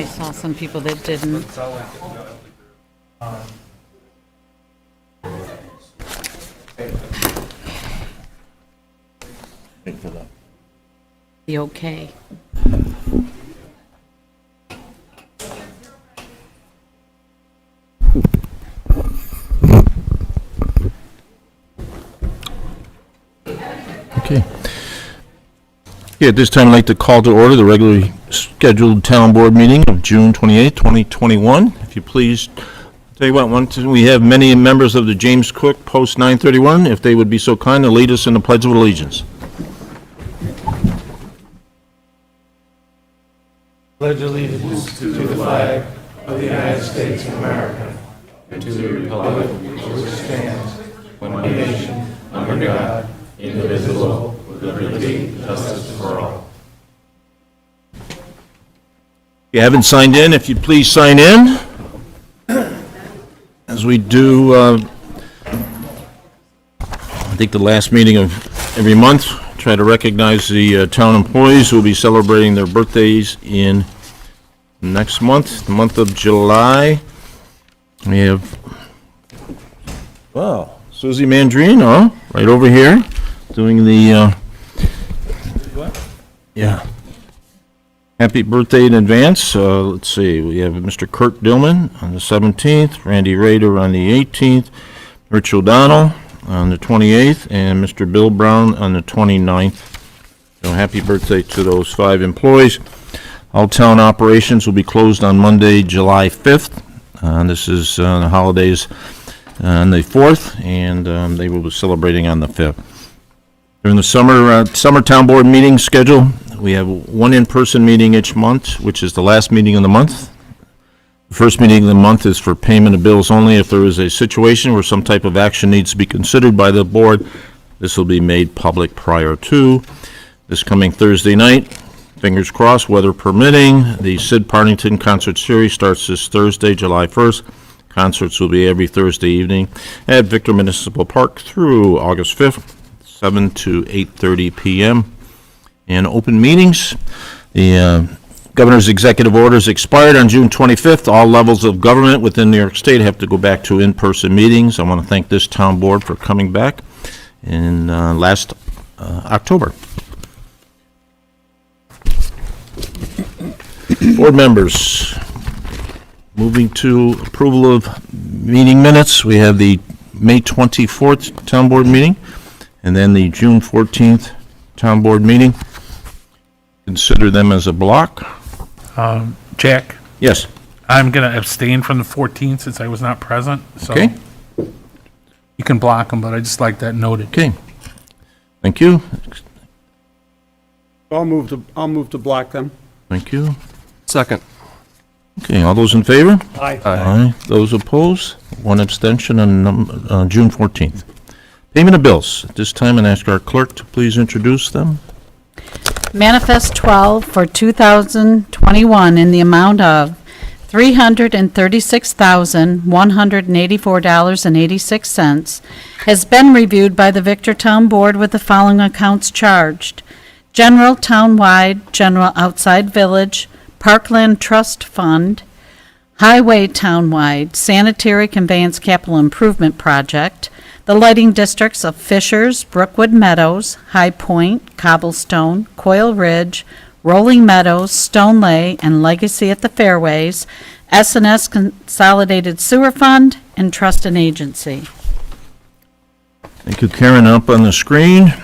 I saw some people that didn't. The okay. Okay. At this time, I'd like to call to order the regularly scheduled town board meeting of June 28, 2021. If you please, tell you what, we have many members of the James Cook Post 931, if they would be so kind to lead us in the Pledge of Allegiance. Pledge allegiance to the flag of the United States of America and to the republic for which stands one nation, under God, indivisible, with liberty and justice for all. If you haven't signed in, if you please sign in. As we do, I think the last meeting of every month, try to recognize the town employees who will be celebrating their birthdays in next month, the month of July. We have, wow, Susie Mandrino, right over here, doing the, yeah. Happy birthday in advance. Let's see, we have Mr. Kurt Dillman on the 17th, Randy Rader on the 18th, Rich O'Donnell on the 28th, and Mr. Bill Brown on the 29th. So happy birthday to those 5 employees. All town operations will be closed on Monday, July 5th. This is the holidays on the 4th, and they will be celebrating on the 5th. During the summer town board meeting schedule, we have one in-person meeting each month, which is the last meeting of the month. The first meeting of the month is for payment of bills only. If there is a situation where some type of action needs to be considered by the board, this will be made public prior to. This coming Thursday night, fingers crossed, weather permitting, the Sid Partington concert series starts this Thursday, July 1st. Concerts will be every Thursday evening at Victor Municipal Park through August 5th, 7 to 8:30 p.m. And open meetings, the governor's executive orders expired on June 25th. All levels of government within New York State have to go back to in-person meetings. I want to thank this town board for coming back in last October. Board members, moving to approval of meeting minutes. We have the May 24th town board meeting and then the June 14th town board meeting. Consider them as a block. Jack, Yes. I'm going to abstain from the 14th since I was not present, so Okay. you can block them, but I just like that noted. Okay. Thank you. I'll move to block them. Thank you. Second. Okay, all those in favor? Aye. Aye. Those opposed? One abstention on June 14th. Payment of bills. At this time, and ask our clerk to please introduce them. Manifest 12 for 2021 in the amount of $336,184.86 has been reviewed by the Victor Town Board with the following accounts charged: General Townwide, General Outside Village, Parkland Trust Fund, Highway Townwide, Sanitary Conveyance Capital Improvement Project, the lighting districts of Fishers, Brookwood Meadows, High Point, Cobblestone, Coil Ridge, Rolling Meadows, Stone Lay, and Legacy at the Fairways, S&S Consolidated Sewer Fund, and Trust and Agency. Thank you, Karen. Up on the screen,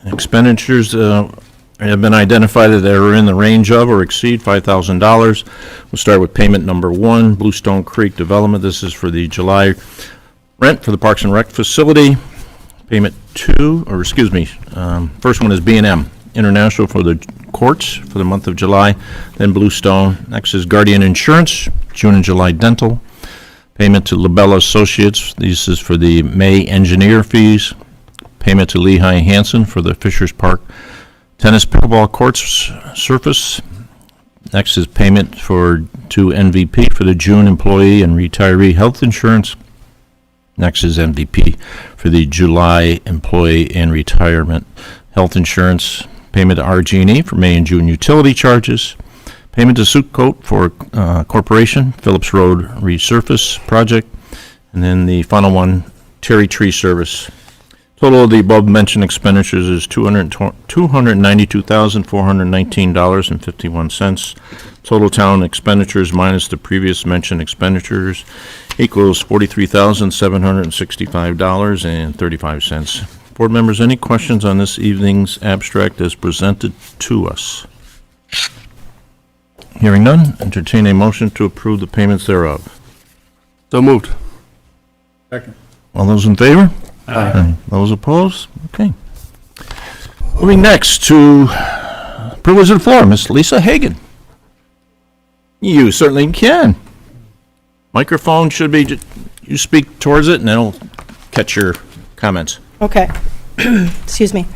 expenditures have been identified that are in the range of or exceed $5,000. We'll start with payment number 1, Bluestone Creek Development. This is for the July rent for the Parks and Rec facility. Payment 2, or excuse me, first one is B&M International for the courts for the month of July, then Bluestone. Next is Guardian Insurance, June and July dental. Payment to LaBella Associates, this is for the May engineer fees. Payment to Lehigh Hansen for the Fishers Park tennis pickleball courts surface. Next is payment to MVP for the June employee and retiree health insurance. Next is MVP for the July employee and retirement health insurance. Payment to RG&E for May and June utility charges. Payment to Suitcoat for Corporation, Phillips Road Resurface Project, and then the final one, Terry Tree Service. Total of the above-mentioned expenditures is $292,419.51. Total town expenditures minus the previous mentioned expenditures equals $43,765.35. Board members, any questions on this evening's abstract as presented to us? Hearing none, entertain a motion to approve the payments thereof. So moved. Second. All those in favor? Aye. Those opposed? Okay. Moving next to privilege of the floor, Miss Lisa Hagan. You certainly can. Microphone should be, you speak towards it and then it'll catch your comments. Okay. Excuse me.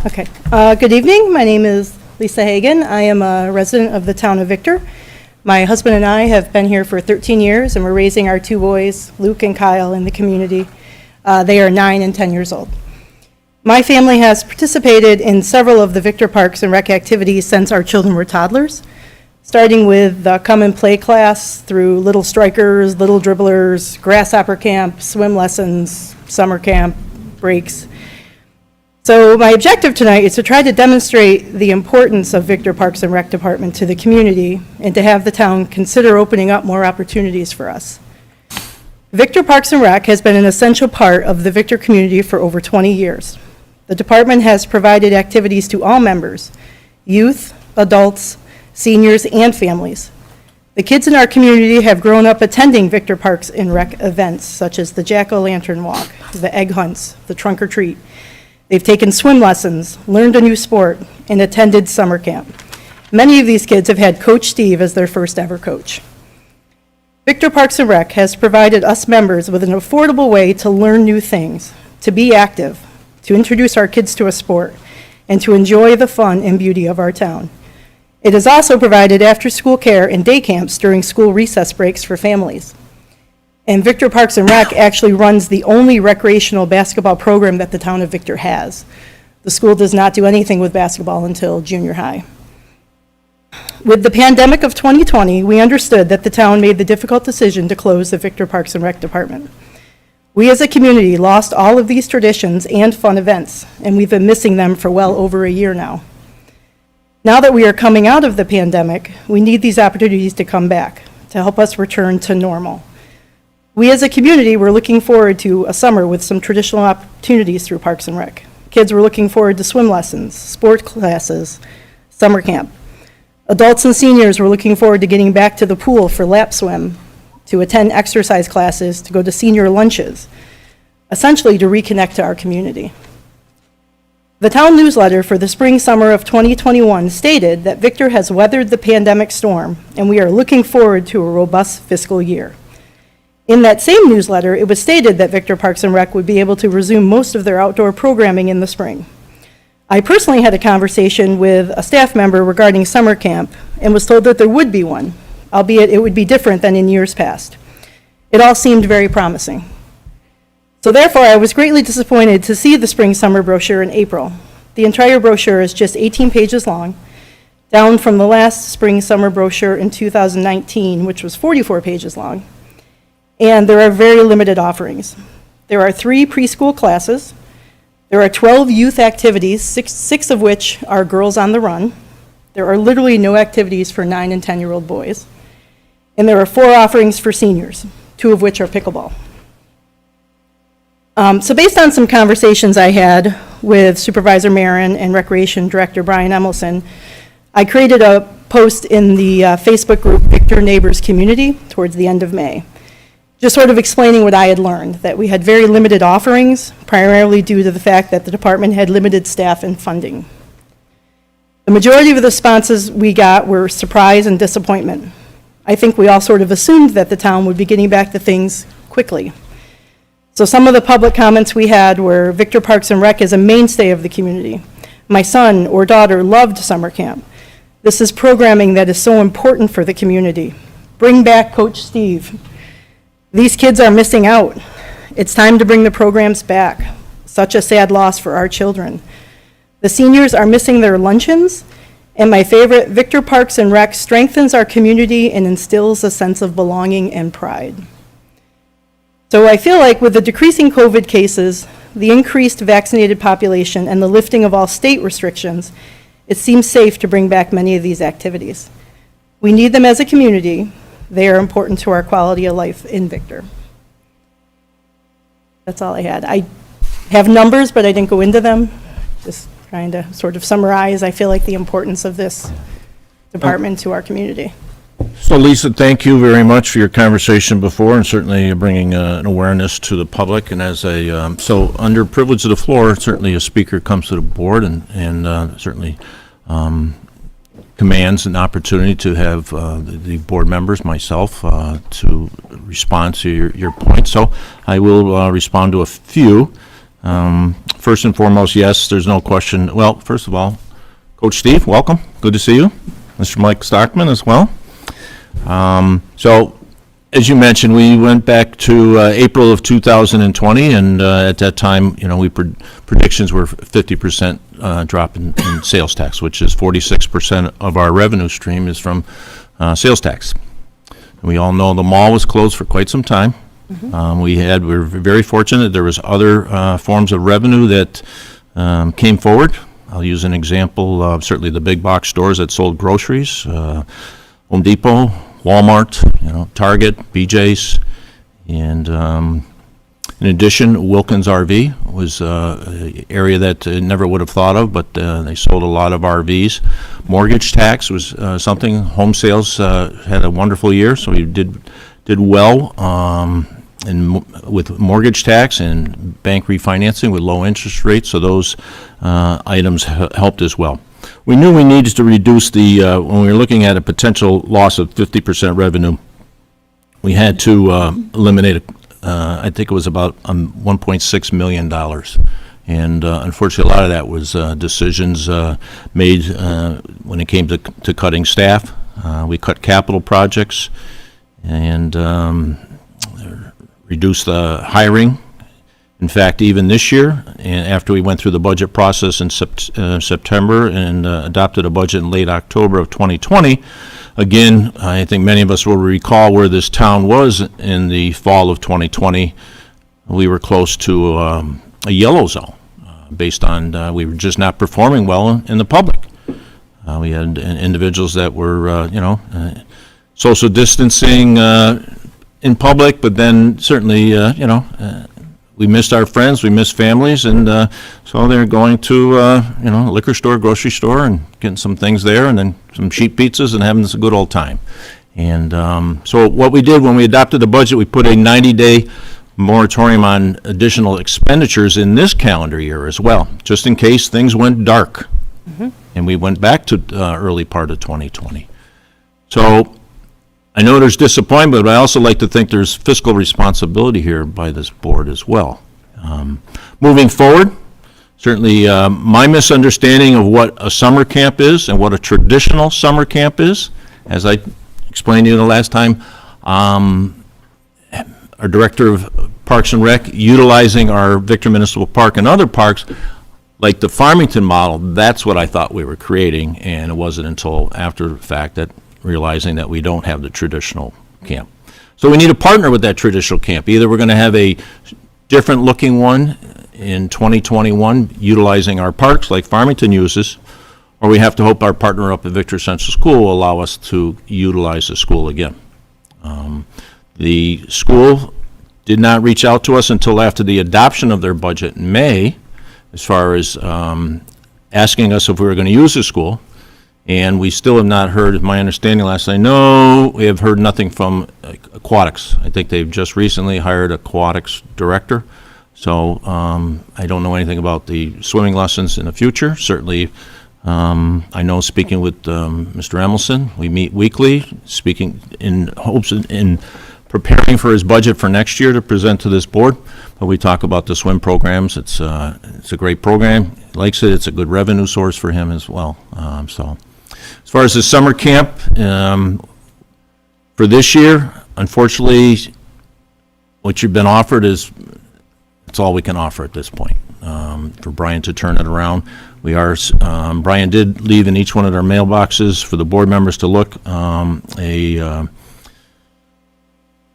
Okay. Good evening. My name is Lisa Hagan. I am a resident of the town of Victor. My husband and I have been here for 13 years, and we're raising our two boys, Luke and Kyle, in the community. They are 9 and 10 years old. My family has participated in several of the Victor Parks and Rec activities since our children were toddlers, starting with the Come and Play class through Little Strikers, Little Dribblers, Grasshopper Camp, swim lessons, summer camp, breaks. So my objective tonight is to try to demonstrate the importance of Victor Parks and Rec Department to the community and to have the town consider opening up more opportunities for us. Victor Parks and Rec has been an essential part of the Victor community for over 20 years. The department has provided activities to all members, youth, adults, seniors, and families. The kids in our community have grown up attending Victor Parks and Rec events such as the Jack-o'-lantern walk, the egg hunts, the trunk or treat. They've taken swim lessons, learned a new sport, and attended summer camp. Many of these kids have had Coach Steve as their first ever coach. Victor Parks and Rec has provided us members with an affordable way to learn new things, to be active, to introduce our kids to a sport, and to enjoy the fun and beauty of our town. It has also provided after-school care and day camps during school recess breaks for families. And Victor Parks and Rec actually runs the only recreational basketball program that the town of Victor has. The school does not do anything with basketball until junior high. With the pandemic of 2020, we understood that the town made the difficult decision to close the Victor Parks and Rec Department. We as a community lost all of these traditions and fun events, and we've been missing them for well over a year now. Now that we are coming out of the pandemic, we need these opportunities to come back, to help us return to normal. We as a community were looking forward to a summer with some traditional opportunities through Parks and Rec. Kids were looking forward to swim lessons, sport classes, summer camp. Adults and seniors were looking forward to getting back to the pool for lap swim, to attend exercise classes, to go to senior lunches, essentially to reconnect to our community. The town newsletter for the spring-summer of 2021 stated that Victor has weathered the pandemic storm, and we are looking forward to a robust fiscal year. In that same newsletter, it was stated that Victor Parks and Rec would be able to resume most of their outdoor programming in the spring. I personally had a conversation with a staff member regarding summer camp and was told that there would be one, albeit it would be different than in years past. It all seemed very promising. So therefore, I was greatly disappointed to see the spring-summer brochure in April. The entire brochure is just 18 pages long, down from the last spring-summer brochure in 2019, which was 44 pages long. And there are very limited offerings. There are 3 preschool classes. There are 12 youth activities, six of which are Girls on the Run. There are literally no activities for 9 and 10-year-old boys. And there are 4 offerings for seniors, 2 of which are pickleball. So based on some conversations I had with Supervisor Marin and Recreation Director Brian Emelson, I created a post in the Facebook group Victor Neighbors Community towards the end of May, just sort of explaining what I had learned, that we had very limited offerings, primarily due to the fact that the department had limited staff and funding. The majority of the responses we got were surprise and disappointment. I think we all sort of assumed that the town would be getting back to things quickly. So some of the public comments we had were, Victor Parks and Rec is a mainstay of the community. My son or daughter loved summer camp. This is programming that is so important for the community. Bring back Coach Steve. These kids are missing out. It's time to bring the programs back. Such a sad loss for our children. The seniors are missing their luncheons And my favorite, Victor Parks and Rec strengthens our community and instills a sense of belonging and pride. So I feel like with the decreasing COVID cases, the increased vaccinated population, and the lifting of all state restrictions, it seems safe to bring back many of these activities. We need them as a community. They are important to our quality of life in Victor. That's all I had. I have numbers, but I didn't go into them. Just trying to sort of summarize, I feel like, the importance of this department to our community. So Lisa, thank you very much for your conversation before, and certainly bringing an awareness to the public. And as a, so under privilege of the floor, certainly a speaker comes to the board and certainly commands an opportunity to have the board members, myself, to respond to your points. So I will respond to a few. First and foremost, yes, there's no question. Well, first of all, Coach Steve, welcome. Good to see you. Mr. Mike Stockman as well. So, as you mentioned, we went back to April of 2020, and at that time, you know, predictions were 50% drop in sales tax, which is 46% of our revenue stream is from sales tax. We all know the mall was closed for quite some time. We were very fortunate. There was other forms of revenue that came forward. I'll use an example of certainly the big box stores that sold groceries, Home Depot, Walmart, you know, Target, BJ's, and in addition, Wilkins RV was an area that I never would have thought of, but they sold a lot of RVs. Mortgage tax was something. Home sales had a wonderful year, so we did well with mortgage tax and bank refinancing with low interest rates, so those items helped as well. We knew we needed to reduce the, when we were looking at a potential loss of 50% revenue, we had to eliminate, I think it was about $1.6 million. And unfortunately, a lot of that was decisions made when it came to cutting staff. We cut capital projects and reduced the hiring. In fact, even this year, and after we went through the budget process in September and adopted a budget in late October of 2020, again, I think many of us will recall where this town was in the fall of 2020. We were close to a yellow zone based on we were just not performing well in the public. We had individuals that were, social distancing in public, but then certainly, we missed our friends, we missed families, and so they're going to, a liquor store, grocery store, and getting some things there, and then some cheap pizzas and having this a good old time. And so what we did when we adopted the budget, we put a 90-day moratorium on additional expenditures in this calendar year as well, just in case things went dark. Mm-hmm. And we went back to early part of 2020. So I know there's disappointment, but I also like to think there's fiscal responsibility here by this board as well. Moving forward, certainly my misunderstanding of what a summer camp is and what a traditional summer camp is, as I explained to you the last time, our Director of Parks and Rec utilizing our Victor Municipal Park and other parks, like the Farmington model, that's what I thought we were creating, and it wasn't until after the fact that realizing that we don't have the traditional camp. So we need to partner with that traditional camp. Either we're going to have a different looking one in 2021 utilizing our parks like Farmington uses, or we have to hope our partner up at Victor Central School will allow us to utilize the school again. The school did not reach out to us until after the adoption of their budget in May, as far as asking us if we were going to use the school. And we still have not heard, my understanding last night, no, we have heard nothing from aquatics. I think they've just recently hired aquatics director. So I don't know anything about the swimming lessons in the future. Certainly, I know speaking with Mr. Emelson, we meet weekly, speaking in hopes in preparing for his budget for next year to present to this board. But we talk about the swim programs. It's a great program. He likes it. It's a good revenue source for him as well. So. As far as the summer camp, for this year, unfortunately, what you've been offered is, it's all we can offer at this point. For Brian to turn it around, We are, Brian did leave in each one of our mailboxes for the board members to look,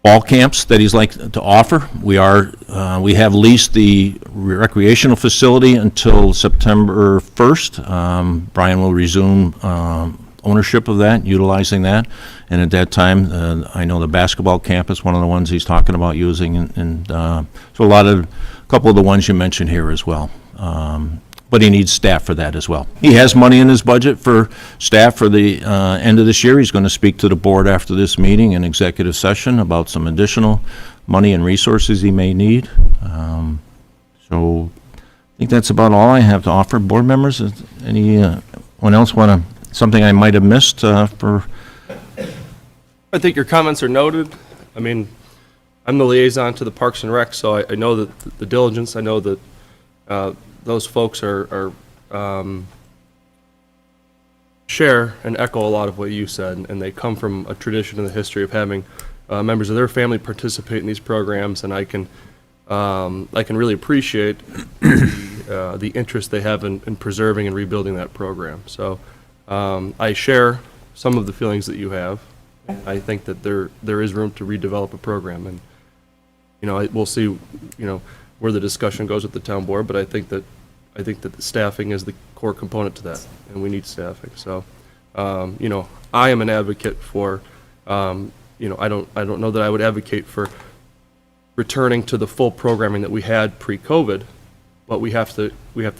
fall camps that he's like to offer. We have leased the recreational facility until September 1st. Brian will resume ownership of that, utilizing that. And at that time, I know the basketball camp is one of the ones he's talking about using, and so a couple of the ones you mentioned here as well. But he needs staff for that as well. He has money in his budget for staff for the end of this year. He's going to speak to the board after this meeting in executive session about some additional money and resources he may need. So I think that's about all I have to offer. Board members, anyone else want something I might have missed for? I think your comments are noted. I mean, I'm the liaison to the Parks and Rec, so I know that the diligence, I know that those folks are share and echo a lot of what you said, and they come from a tradition and the history of having members of their family participate in these programs, and I can really appreciate the interest they have in preserving and rebuilding that program. So I share some of the feelings that you have. I think that there is room to redevelop a program, and we'll see where the discussion goes with the town board, but I think that the staffing is the core component to that, and we need staffing. So, I am an advocate for, I don't know that I would advocate for returning to the full programming that we had pre-COVID, but we have to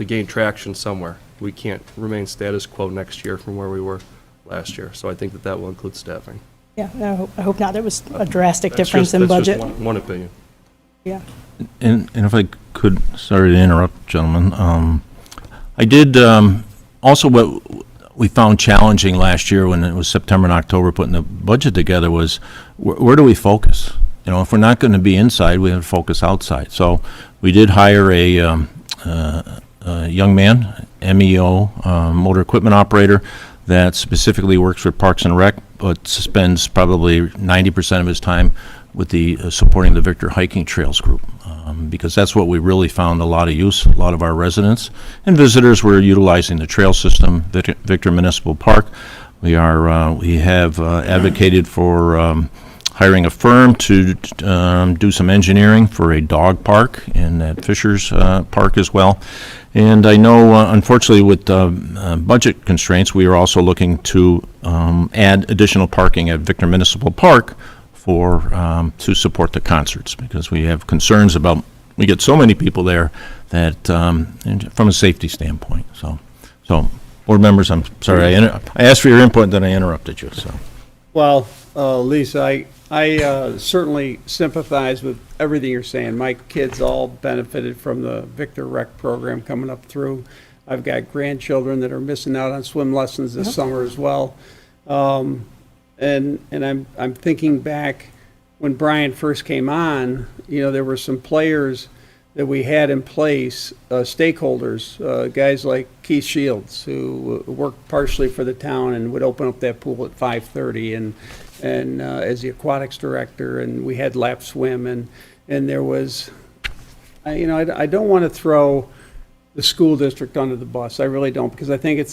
gain traction somewhere. We can't remain status quo next year from where we were last year. So I think that will include staffing. Yeah, I hope not. There was a drastic That's difference just- in that's just budget. one opinion. Yeah. And if I could, sorry to interrupt, gentlemen. I did, also what we found challenging last year when it was September and October putting the budget together was, where do we focus? If we're not going to be inside, we have to focus outside. So we did hire a young man, MEO, motor equipment operator, that specifically works for Parks and Rec, but spends probably 90% of his time with the supporting the Victor Hiking Trails group, because that's what we really found a lot of use. A lot of our residents and visitors were utilizing the trail system, Victor Municipal Park. We have advocated for hiring a firm to do some engineering for a dog park in that Fisher's Park as well. And I know, unfortunately, with budget constraints, we are also looking to add additional parking at Victor Municipal Park to support the concerts, because we have concerns about, we get so many people there that, from a safety standpoint. So board members, I'm sorry, I asked for your input, then I interrupted you, so. Well, Lisa, I certainly sympathize with everything you're saying. My kids all benefited from the Victor Rec program coming up through. I've got grandchildren that are missing out on swim lessons this summer as well. And I'm thinking back when Brian first came on, there were some players that we had in place, stakeholders, guys like Keith Shields, who worked partially for the town and would open up that pool at 5:30, and as the aquatics director, and we had lap swim, and there was, I don't want to throw the school district under the bus. I really don't, because I think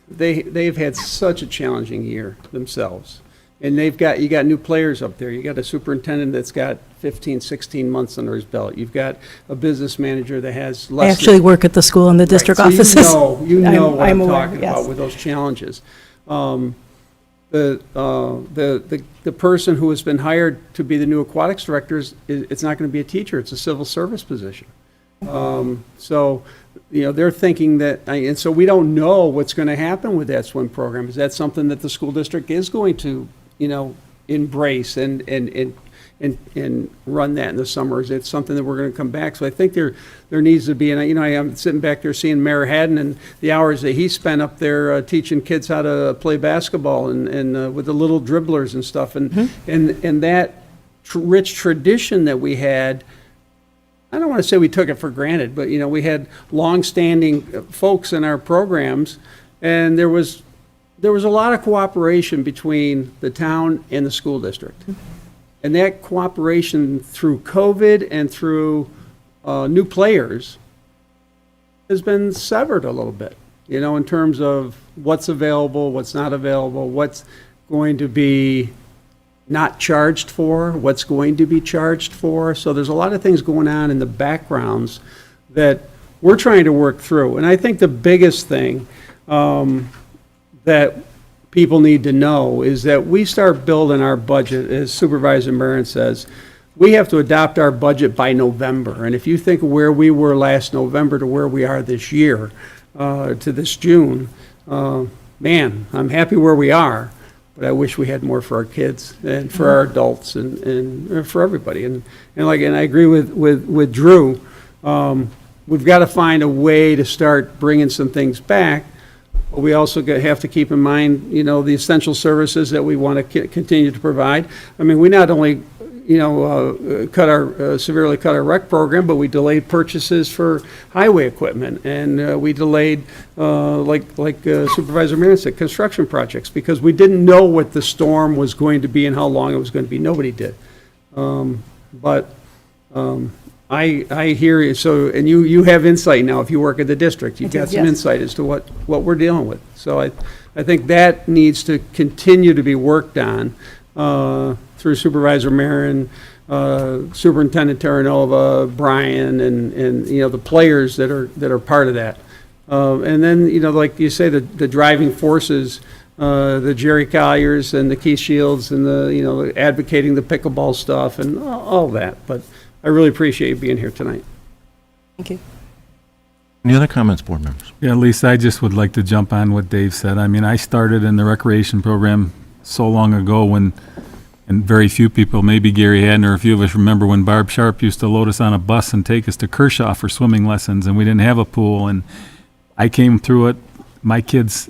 they've had such a challenging year themselves. And you got new players up there. You got a superintendent that's got 15, 16 months under his belt. You've got a business manager that has less. I actually work at the school in the district Right, so offices. You know what I'm aware, talking yes. about with those challenges. The person who has been hired to be the new aquatics director it's not going to be a teacher. It's a civil service position. So, they're thinking that, and so we don't know what's going to happen with that swim program. Is that something that the school district is going to, embrace and run that in the summer? Is it something that we're going to come back? So I think there needs to be, and I am sitting back there seeing Mayor Haddon and the hours that he spent up there teaching kids how to play basketball and with the little dribblers and stuff, and that rich tradition that we had. I don't want to say we took it for granted, but we had long-standing folks in our programs, and there was a lot of cooperation between the town and the school district. And that cooperation through COVID and through new players has been severed a little bit, you know, in terms of what's available, what's not available, what's going to be not charged for, what's going to be charged for. So there's a lot of things going on in the backgrounds that we're trying to work through. And I think the biggest thing that people need to know is that we start building our budget, as Supervisor Marin says, we have to adopt our budget by November. And if you think of where we were last November to where we are this year, to this June, man, I'm happy where we are, but I wish we had more for our kids and for our adults and for everybody. And I agree with Drew. We've got to find a way to start bringing some things back. But we also have to keep in mind, you know, the essential services that we want to continue to provide. I mean, we not only, you know, severely cut our rec program, but we delayed purchases for highway equipment, and we delayed, like Supervisor Marin said, construction projects, because we didn't know what the storm was going to be and how long it was going to be. Nobody did. I hear you. So, and you have insight now. If you work at the district, you've got some yes. insight as to what we're dealing with. So I think that needs to continue to be worked on through Supervisor Marin, Superintendent Terranova, Brian, and you know, the players that are part of that. And then, you know, like you say, the driving forces, the Jerry Colliers and the Keith Shields and the, you know, advocating the pickleball stuff and all that. But I really appreciate you being here tonight. Thank you. Any other comments, board members? Yeah, Lisa, I just would like to jump on what Dave said. I mean, I started in the recreation program so long ago when, and very few people, maybe Gary Hadden or a few of us remember when Barb Sharp used to load us on a bus and take us to Kershaw for swimming lessons, and we didn't have a pool, and I came through it. My kids,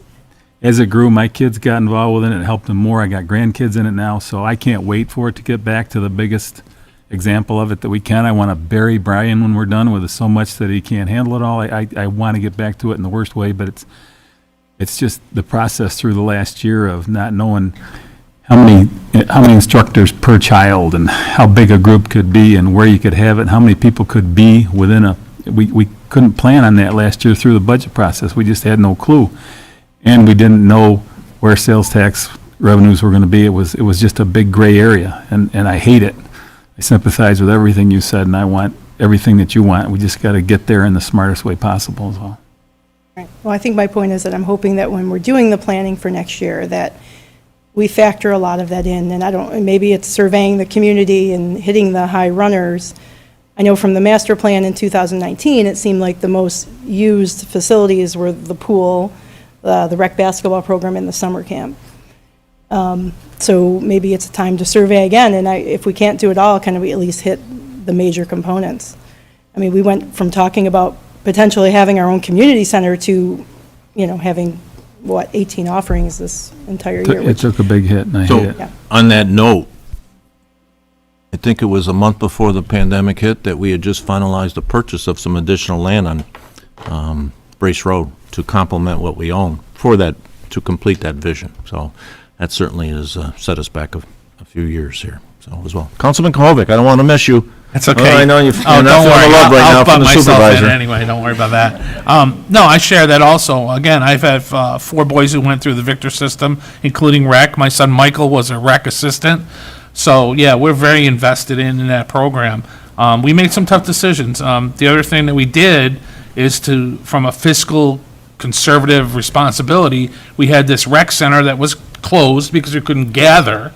as it grew, my kids got involved with it, and it helped them more. I got grandkids in it now, so I can't wait for it to get back to the biggest example of it that we can. I want to bury Brian when we're done with it so much that he can't handle it all. I want to get back to it in the worst way, but it's just the process through the last year of not knowing how many instructors per child and how big a group could be and where you could have it and how many people could be within we couldn't plan on that last year through the budget process. We just had no clue. And we didn't know where sales tax revenues were going to be. It was just a big gray area, and I hate it. I sympathize with everything you said, and I want everything that you want. We just got to get there in the smartest way possible as well. Right. Well, I think my point is that I'm hoping that when we're doing the planning for next year, that we factor a lot of that in, and maybe it's surveying the community and hitting the high runners. I know from the master plan in 2019, it seemed like the most used facilities were the pool, the rec basketball program, and the summer camp. So maybe it's a time to survey again, and if we can't do it all, can we at least hit the major components? I mean, we went from talking about potentially having our own community center to, you know, having, 18 offerings this entire year. It took a big hit, and I hate So, it. Yeah. on that note, I think it was a month before the pandemic hit that we had just finalized the purchase of some additional land on Brace Road to complement what we own for that, to complete that vision. So that certainly has set us back a few years here, so as well. Councilman Kovic, I don't want to miss you. That's okay. Well, I know you're don't not feeling worry. the love right now I'll from butt the myself supervisor. in anyway. Don't worry about that. No, I share that also. Again, I've had 4 boys who went through the Victor system, including rec. My son Michael was a rec assistant. So, yeah, we're very invested in that program. We made some tough decisions. The other thing that we did is from a fiscal conservative responsibility, we had this rec center that was closed because we couldn't gather.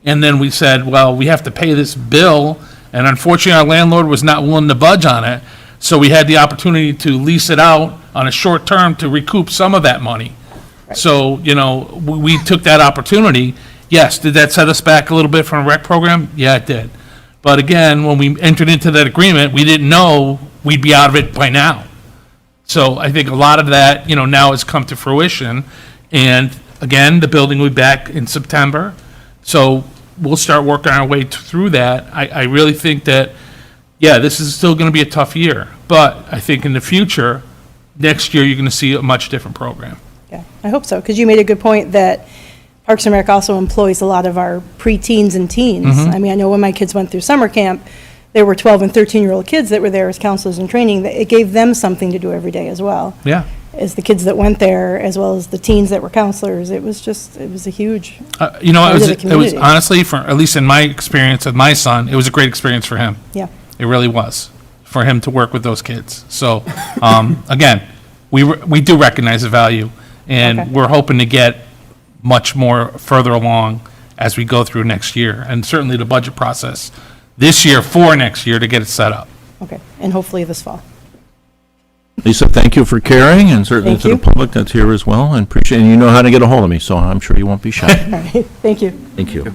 And then we said, well, we have to pay this bill. And unfortunately, our landlord was not willing to budge on it. So we had the opportunity to lease it out on a short term to recoup some of that money. So, you know, we took that opportunity. Yes, did that set us back a little bit from a rec program? Yeah, it did. But again, when we entered into that agreement, we didn't know we'd be out of it by now. So I think a lot of that, you know, now has come to fruition. And again, the building will be back in September. So we'll start working our way through that. I really think that, yeah, this is still going to be a tough year. But I think in the future, next year, you're going to see a much different program. Yeah, I hope so, because you made a good point that Parks and Rec also employs a lot of our preteens and teens. I mean, I know when my kids went through summer camp, there were 12 and 13-year-old kids that were there as counselors in training, that it gave them something to do every day as well. Yeah. As the kids that went there, as well as the teens that were counselors. It was a huge, You know, Part of the it was community. honestly, for, at least in my experience with my son, it was a great experience for him. yeah. It really was, for him to work with those kids. So, again, we do recognize the value, and Okay. we're hoping to get much more further along as we go through next year, and certainly the budget process this year for next year to get it set up. Okay, and hopefully this fall. Lisa, thank you for caring, and certainly Thank to the you. public that's here as well, and appreciate, and you know how to get a hold of me, so I'm sure you won't be shy. All right, thank you. Thank you.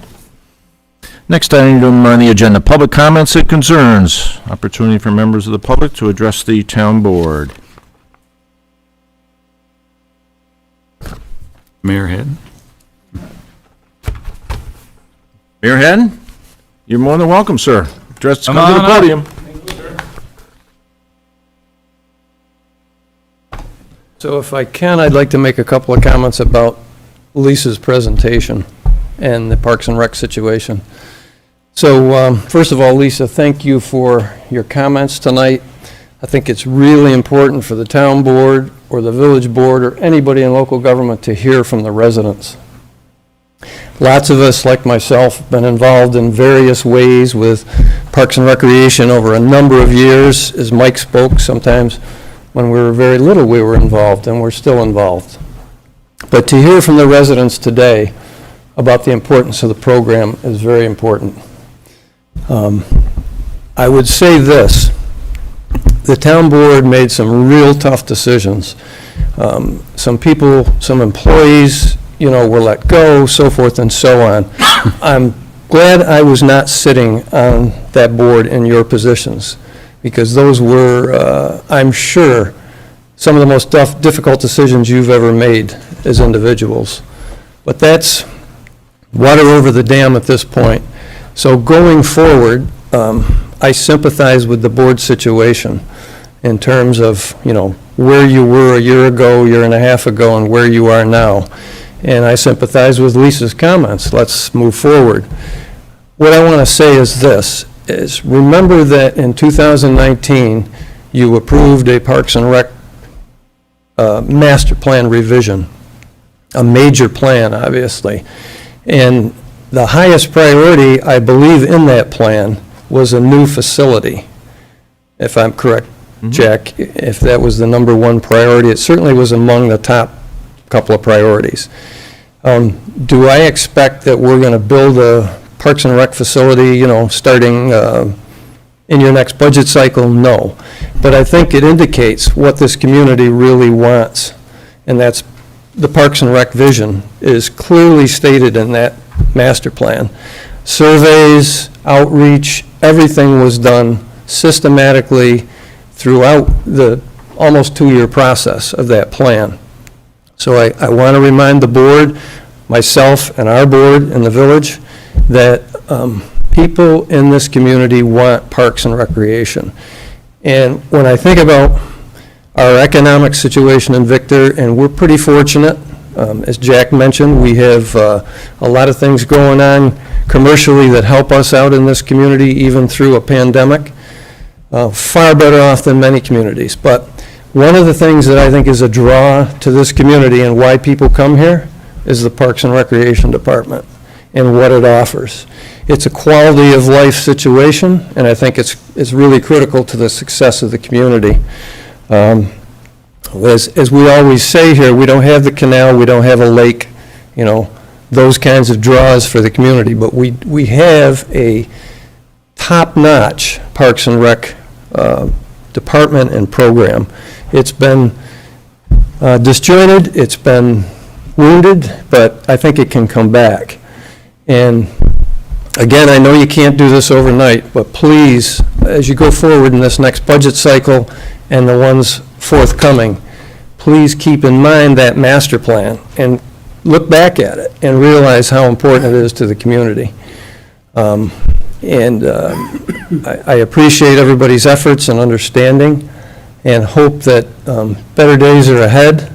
Next item on the agenda, public comments and concerns. Opportunity for members of the public to address the town board. Mayor Head? Mayor Haddon, you're more than welcome, sir. Come to Come the on up. podium. So if I can, I'd like to make a couple of comments about Lisa's presentation and the Parks and Rec situation. So first of all, Lisa, thank you for your comments tonight. I think it's really important for the town board or the village board or anybody in local government to hear from the residents. Lots of us, like myself, have been involved in various ways with Parks and Recreation over a number of years. As Mike spoke, sometimes when we were very little, we were involved, and we're still involved. But to hear from the residents today about the importance of the program is very important. I would say this: the town board made some real tough decisions. Some people, some employees, were let go, so forth and so on. I'm glad I was not sitting on that board in your positions, because those were, I'm sure, some of the most difficult decisions you've ever made as individuals. But that's water over the dam at this point. So going forward, I sympathize with the board situation in terms of, where you were a year ago, year and a half ago, and where you are now. And I sympathize with Lisa's comments. Let's move forward. What I want to say is this, is remember that in 2019, you approved a Parks and Rec master plan revision, a major plan, obviously. And the highest priority, I believe, in that plan was a new facility, if I'm correct, Jack. If that was the number one priority, it certainly was among the top couple of priorities. Do I expect that we're going to build a Parks and Rec facility, starting in your next budget cycle? No. But I think it indicates what this community really wants, and that's the Parks and Rec vision is clearly stated in that master plan. Surveys, outreach, everything was done systematically throughout the almost 2-year process of that plan. So I want to remind the board, myself and our board in the village, that people in this community want Parks and Recreation. And when I think about our economic situation in Victor, and we're pretty fortunate, as Jack mentioned, we have a lot of things going on commercially that help us out in this community, even through a pandemic. Far better off than many communities. But one of the things that I think is a draw to this community and why people come here is the Parks and Recreation Department and what it offers. It's a quality of life situation, and I think it's really critical to the success of the community. As we always say here, we don't have the canal, we don't have a lake, those kinds of draws for the community, but we have a top-notch Parks and Rec department and program. It's been disjointed, it's been wounded, but I think it can come back. And again, I know you can't do this overnight, but please, as you go forward in this next budget cycle and the ones forthcoming, please keep in mind that master plan and look back at it and realize how important it is to the community. I appreciate everybody's efforts and understanding, and hope that better days are ahead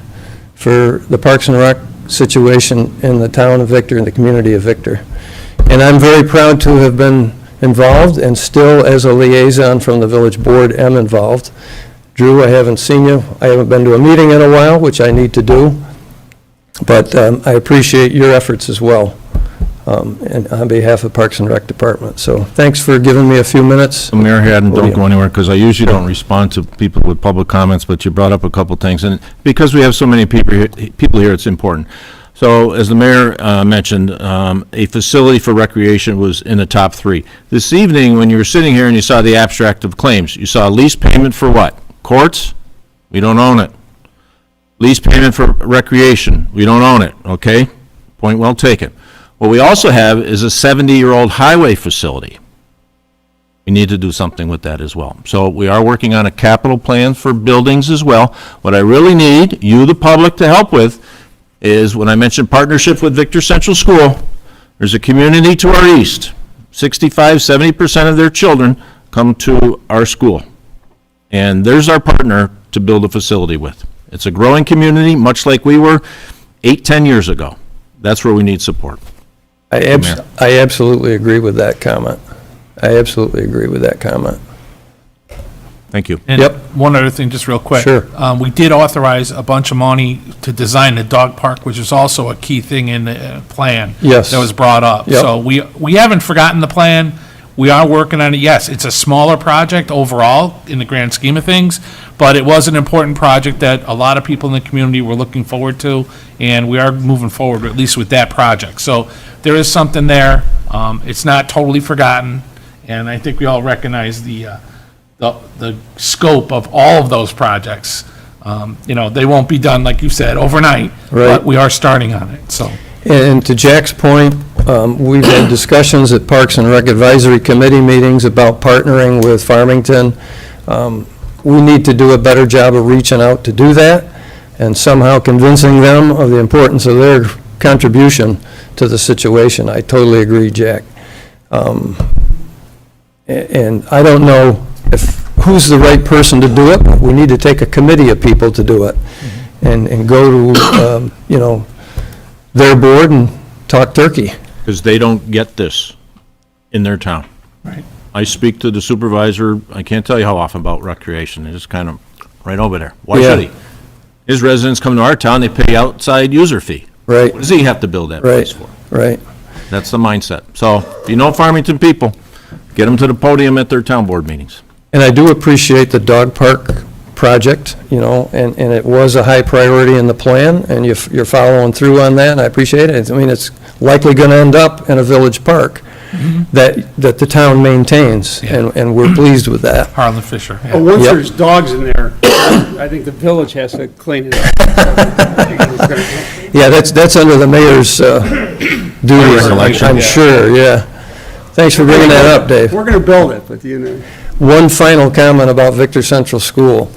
for the Parks and Rec situation in the town of Victor and the community of Victor. And I'm very proud to have been involved, and still as a liaison from the village board am involved. Drew, I haven't seen you. I haven't been to a meeting in a while, which I need to do. But I appreciate your efforts as well, and on behalf of Parks and Rec Department. So thanks for giving me a few minutes. Mayor Haddon, don't go anywhere, because I usually don't respond to people with public comments, but you brought up a couple things, and because we have so many people here, it's important. So, as the mayor mentioned, a facility for recreation was in the top 3. This evening, when you were sitting here and you saw the abstract of claims, you saw lease payment for what? Courts? We don't own it. Lease payment for recreation? We don't own it, okay? Point well taken. What we also have is a 70-year-old highway facility. We need to do something with that as well. So we are working on a capital plan for buildings as well. What I really need you, the public, to help with is when I mentioned partnership with Victor Central School, there's a community to our east. 65-70% of their children come to our school. And there's our partner to build a facility with. It's a growing community, much like we were 8-10 years ago. That's where we need support. I absolutely agree with that comment. I absolutely agree with that comment. Thank you. And Yep. one other thing, just real quick. Sure. We did authorize a bunch of money to design the dog park, which is also a key thing in the plan. Yes. That was brought up. Yep. So we haven't forgotten the plan. We are working on it. Yes, it's a smaller project overall in the grand scheme of things, but it was an important project that a lot of people in the community were looking forward to, and we are moving forward, at least with that project. So there is something there. It's not totally forgotten, and I think we all recognize the scope of all of those projects. They won't be done, like you said, overnight, Right. but we are starting on it, so. And to Jack's point, we've had discussions at Parks and Rec Advisory Committee meetings about partnering with Farmington. We need to do a better job of reaching out to do that and somehow convincing them of the importance of their contribution to the situation. I totally agree, Jack. And I don't know who's the right person to do it, but we need to take a committee of people to do it and go to, their board and talk turkey. Because they don't get this in their town. Right. I speak to the supervisor, I can't tell you how often, about recreation. It's just kind of right over there. Why Yeah. should he? His residents come to our town, they pay outside user fee. Right, What does he have to build that place for? right. That's the mindset. So, if you know Farmington people, get them to the podium at their town board meetings. And I do appreciate the dog park project, and it was a high priority in the plan, and you're following through on that, and I appreciate it. I mean, it's likely going to end up in a village park that the town maintains, and we're pleased with that. Harlan Fisher. yeah. But once Yep. there's dogs in there, I think the village has to clean it up. Yeah, that's under the mayor's duties, Recollection. I'm sure, yeah. Thanks for bringing that up, Dave. We're going to build it, but One final comment about Victor Central School.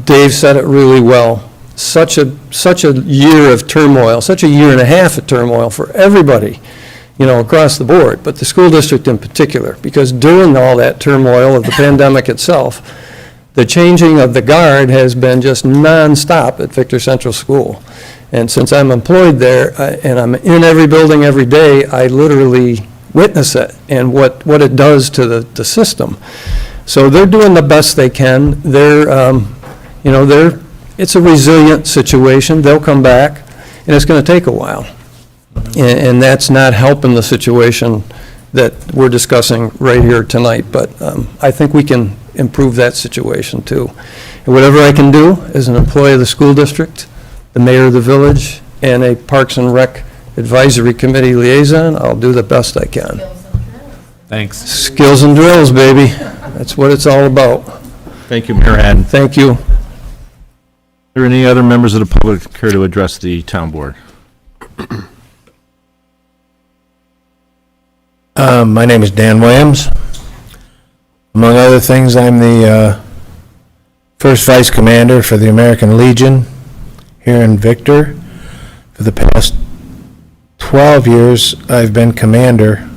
Dave said it really well. Such a year of turmoil, such a year and a half of turmoil for everybody, across the board, but the school district in particular, because during all that turmoil of the pandemic itself, the changing of the guard has been just nonstop at Victor Central School. And since I'm employed there, and I'm in every building every day, I literally witness it and what it does to the system. So they're doing the best they can. It's a resilient situation. They'll come back, and it's going to take a while. And that's not helping the situation that we're discussing right here tonight. But I think we can improve that situation too. And whatever I can do as an employee of the school district, the mayor of the village, and a Parks and Rec Advisory Committee liaison, I'll do the best I can. Thanks. Skills and drills, baby. That's what it's all about. Thank you, Mayor Haddon. Thank you. Are there any other members of the public that care to address the town board? My name is Dan Williams. Among other things, I'm the first vice commander for the American Legion here in Victor. For the past 12 years, I've been commander.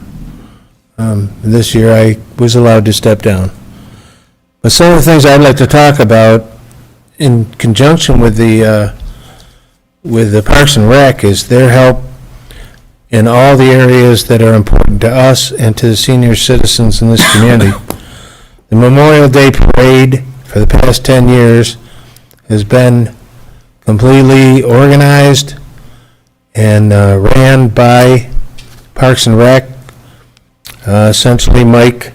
This year, I was allowed to step down. But some of the things I'd like to talk about in conjunction with the Parks and Rec is their help in all the areas that are important to us and to the senior citizens in this community. The Memorial Day Parade for the past 10 years has been completely organized and ran by Parks and Rec, essentially Mike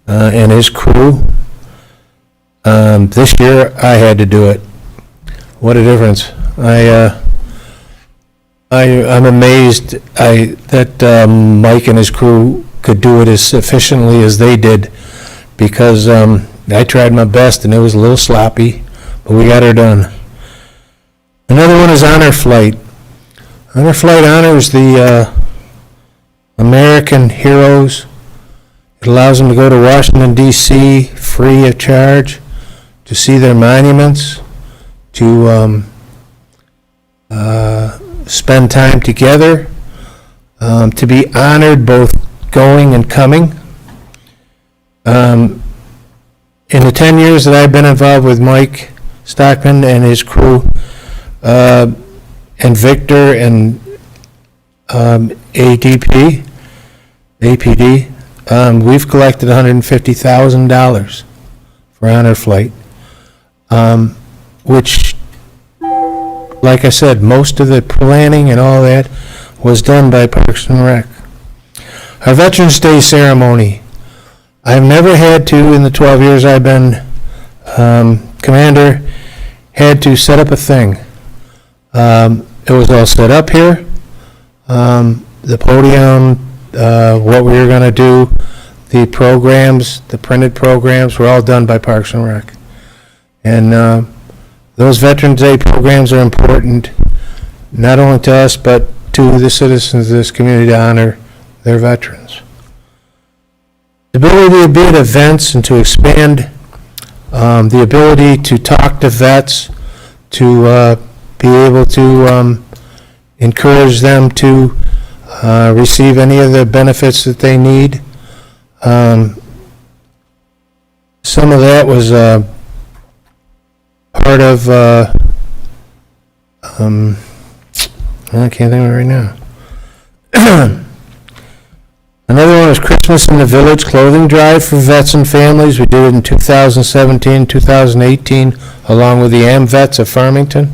and his crew. This year, I had to do it. What a difference. I'm amazed that Mike and his crew could do it as efficiently as they did, because I tried my best and it was a little sloppy, but we got her done. Another one is Honor Flight. Honor Flight honors the American heroes. It allows them to go to Washington, D.C. free of charge, to see their monuments, to spend time together, to be honored both going and coming. In the 10 years that I've been involved with Mike Stockman and his crew, and Victor and APD, we've collected $150,000 for Honor Flight, which, like I said, most of the planning and all that was done by Parks and Rec. Our Veterans Day ceremony, I've never had to, in the 12 years I've been commander, had to set up a thing. It was all set up here. The podium, what we were going to do, the programs, the printed programs were all done by Parks and Rec. And those Veterans Day programs are important, not only to us, but to the citizens of this community, to honor their veterans. The ability to be at events and to expand, the ability to talk to vets, to be able to encourage them to receive any of the benefits that they need. Some of that was part of, I can't think of it right now. Another one was Christmas in the Village clothing drive for vets and families. We did it in 2017, 2018, along with the AmVets of Farmington.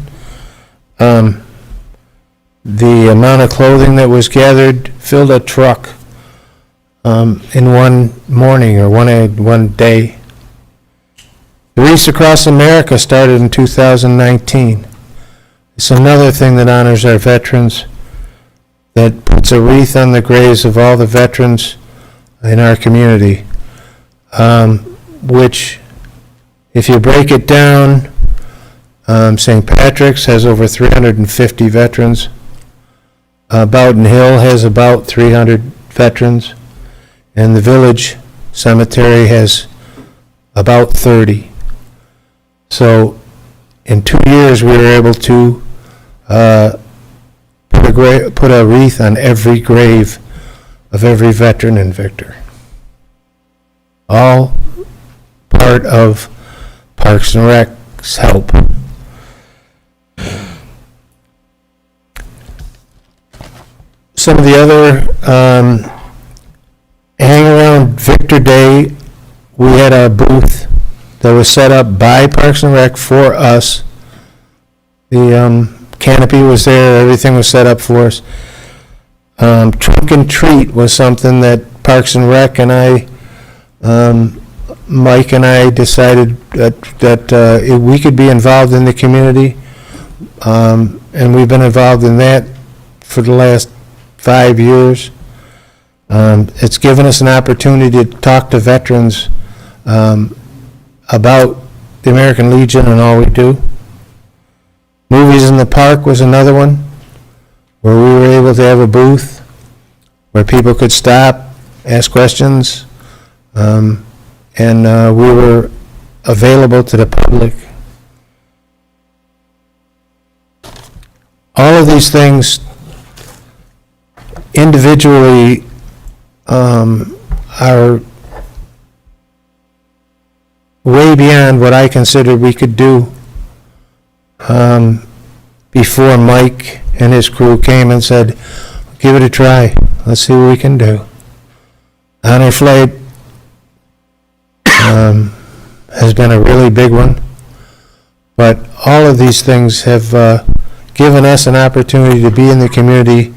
The amount of clothing that was gathered filled a truck in one morning or one day. The Wreaths Across America started in 2019. It's another thing that honors our veterans, that puts a wreath on the graves of all the veterans in our community, which, if you break it down, St. Patrick's has over 350 veterans. Bowden Hill has about 300 veterans, and the Village Cemetery has about 30. So in 2 years, we were able to put a wreath on every grave of every veteran in Victor. All part of Parks and Rec's help. Some of the other hang around Victor Day, we had a booth that was set up by Parks and Rec for us. The canopy was there, everything was set up for us. Trunk and Treat was something that Parks and Rec and I, Mike and I decided that we could be involved in the community, and we've been involved in that for the last 5 years. It's given us an opportunity to talk to veterans about the American Legion and all we do. Movies in the Park was another one, where we were able to have a booth where people could stop, ask questions, and we were available to the public. All of these things individually are way beyond what I considered we could do before Mike and his crew came and said, give it a try. Let's see what we can do. Honor Flight has been a really big one, but all of these things have given us an opportunity to be in the community,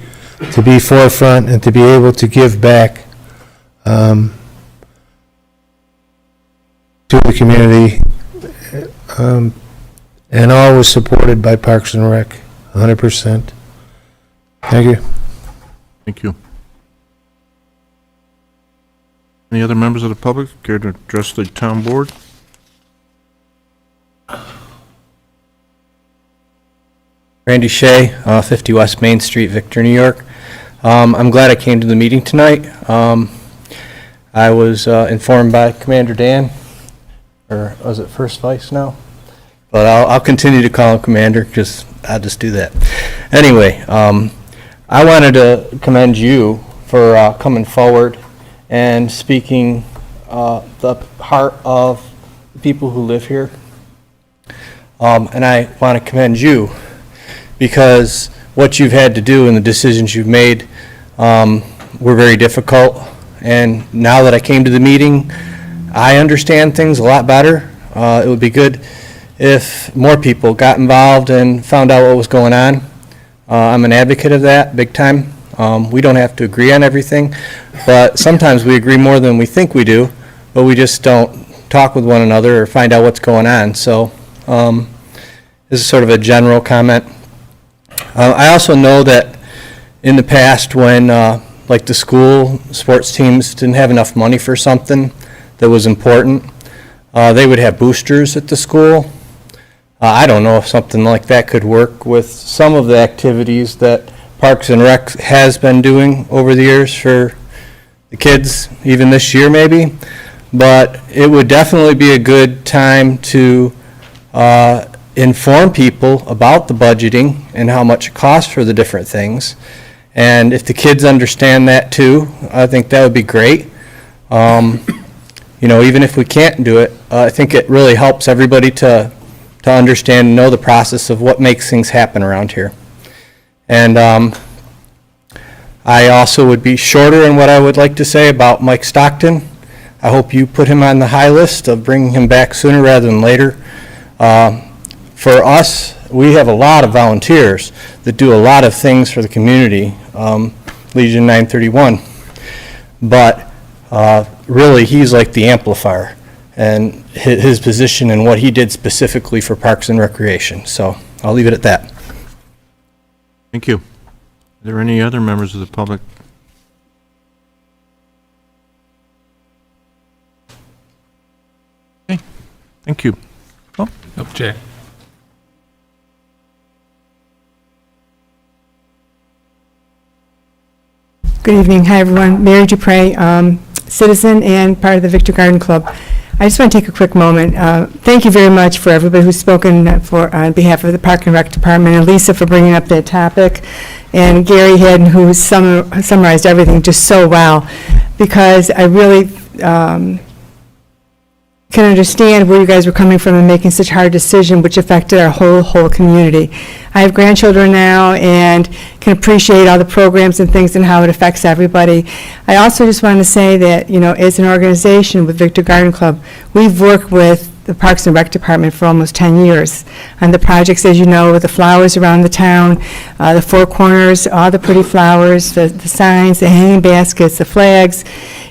to be forefront, and to be able to give back to the community, and all was supported by Parks and Rec, 100%. Thank you. Thank you. Any other members of the public care to address the town board? Randy Shea, 50 West Main Street, Victor, New York. I'm glad I came to the meeting tonight. I was informed by Commander Dan, or was it First Vice now? But I'll continue to call him Commander because I'll just do that. Anyway, I wanted to commend you for coming forward and speaking the heart of the people who live here. And I want to commend you because what you've had to do and the decisions you've made were very difficult. And now that I came to the meeting, I understand things a lot better. It would be good if more people got involved and found out what was going on. I'm an advocate of that, big time. We don't have to agree on everything, but sometimes we agree more than we think we do, but we just don't talk with one another or find out what's going on. So this is sort of a general comment. I also know that in the past when like the school sports teams didn't have enough money for something that was important, they would have boosters at the school. I don't know if something like that could work with some of the activities that Parks and Rec has been doing over the years for the kids, even this year maybe. But it would definitely be a good time to inform people about the budgeting and how much it costs for the different things. And if the kids understand that too, I think that would be great. You know, even if we can't do it, I think it really helps everybody to understand and know the process of what makes things happen around here. And I also would be shorter in what I would like to say about Mike Stockton. I hope you put him on the high list of bringing him back sooner rather than later. For us, we have a lot of volunteers that do a lot of things for the community, Legion 931. But really, he's like the amplifier, and his position and what he did specifically for Parks and Recreation. So I'll leave it at that. Thank you. Are there any other members of the public? Okay, thank you. Oh, Okay. Good evening. Hi, everyone. Mary Dupre, citizen and part of the Victor Garden Club. I just want to take a quick moment. Thank you very much for everybody who's spoken on behalf of the Park and Rec Department, and Lisa for bringing up that topic, and Gary Hadden, who summarized everything just so well, because I really can understand where you guys were coming from and making such a hard decision, which affected our whole community. I have grandchildren now and can appreciate all the programs and things and how it affects everybody. I also just want to say that, you know, as an organization with Victor Garden Club, we've worked with the Parks and Rec Department for almost 10 years on the projects, as you know, with the flowers around the town, the four corners, all the pretty flowers, the signs, the hanging baskets, the flags,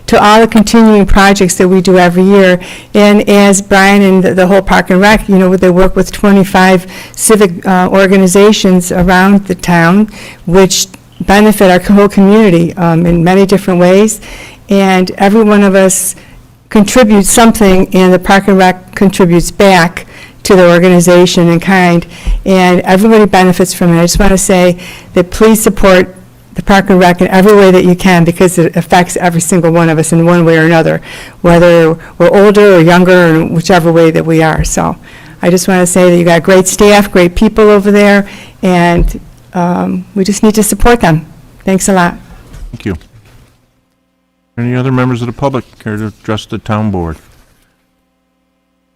to all the continuing projects that we do every year. And as Brian and the whole Park and Rec, you know, they work with 25 civic organizations around the town, which benefit our whole community in many different ways. And every one of us contributes something, and the Park and Rec contributes back to the organization in kind, and everybody benefits from it. I just want to say that please support the Park and Rec in every way that you can, because it affects every single one of us in one way or another, whether we're older or younger, or whichever way that we are. So I just want to say that you got great staff, great people over there, and we just need to support them. Thanks a lot. thank you. Any other members of the public care to address the town board?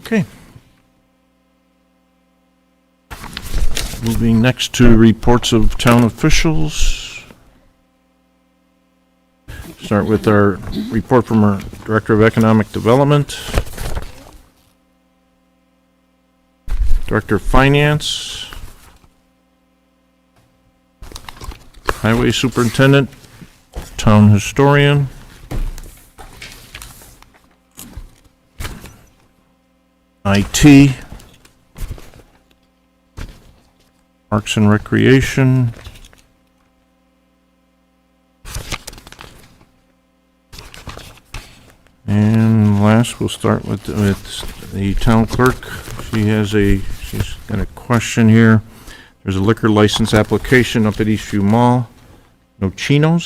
Okay. Moving next to reports of town officials. Start with our report from our Director of Economic Development. Director of Finance. Highway Superintendent. Town Historian. IT. Parks and Recreation. And last, we'll start with the town clerk. She's got a question here. There's a liquor license application up at Eastview Mall. No Chino?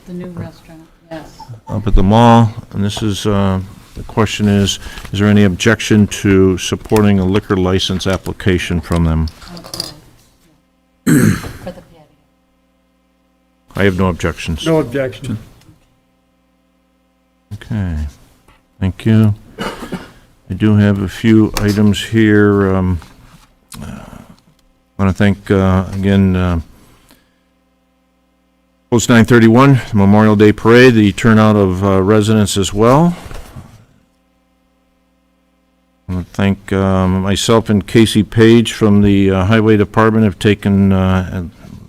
The new restaurant, yes. Up at the mall, and this is, the question is there any objection to supporting a liquor license application from them? For the patio. I have no objections. No objection. Okay, thank you. I do have a few items here. I want to thank, again, Post 931, Memorial Day Parade, the turnout of residents as well. I want to thank myself and Casey Page from the Highway Department have taken at